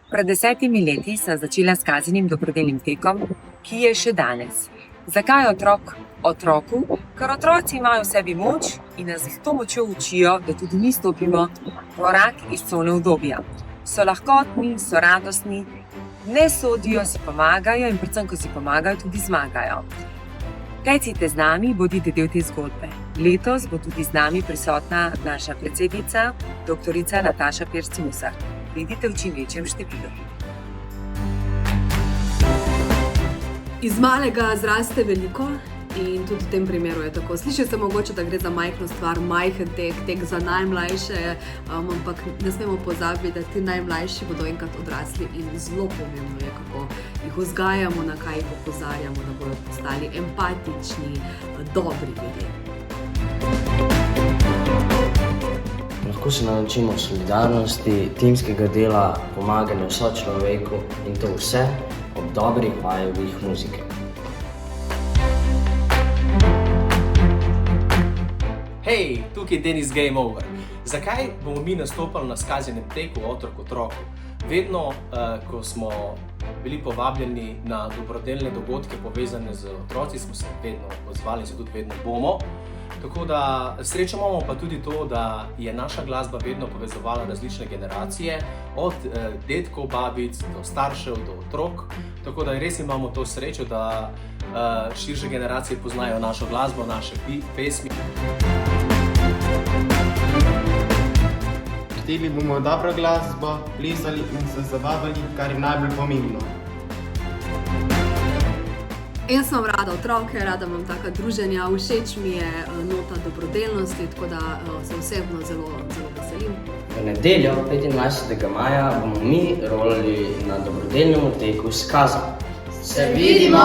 Pred 10 leti sem začela s kazenim dobrodelnim tekom, ki je še danes. Zakaj otrok otroku? Ker otroci imajo v sebi moč in nas z to močjo učijo, da tudi mi stopimo korak iz cone udobja. So lahkotni, so radostni, ne sodijo, si pomagajo in predvsem, ko si pomagajo, tudi zmagajo. Tecite z nami, bodite del te zgodbe. Letos bo tudi z nami prisotna naša predsednica, doktorica Nataša Pirc-Musar. Pridite v čim večjem številu. Iz malega zraste veliko in tudi v tem primeru je tako. Sliši se mogoče, da gre za majhno stvar, majhen tek za najmlajše, ampak ne smemo pozabiti, da ti najmlajši bodo enkrat odrasli in zelo pomembno je, kako jih vzgajamo, na kaj jih opozarjamo, da bodo postali empatični, dobri ljudje. Lahko se naučimo solidarnosti, timskega dela, pomaganja sočloveku in to vse ob dobrih vajah muzike. Hej, tukaj je Denis Game Over. Zakaj bomo mi nastopali na skazenem teku Otrok otroku? Vedno, ko smo bili povabljeni na dobrodelne dogodke povezane z otroci, smo se vedno odzvali in se tudi vedno bomo. Tako da srečo imamo pa tudi to, da je naša glasba vedno povezovala različne generacije, od dedkov, babic, do staršev, do otrok. Tako da res imamo to srečo, da širše generacije poznajo našo glasbo, naše pesmi. Hteli bomo dobro glasbo, plesali in se zabavali, kar je najbolj pomembno. Jaz imam rada otroke, rada imam taka druženja, všeč mi je nota dobrodelnosti, tako da se osebno zelo veselim. V nedeljo, 25. maja, bomo mi rolali na dobrodelnem teku s Kazom. Se vidimo!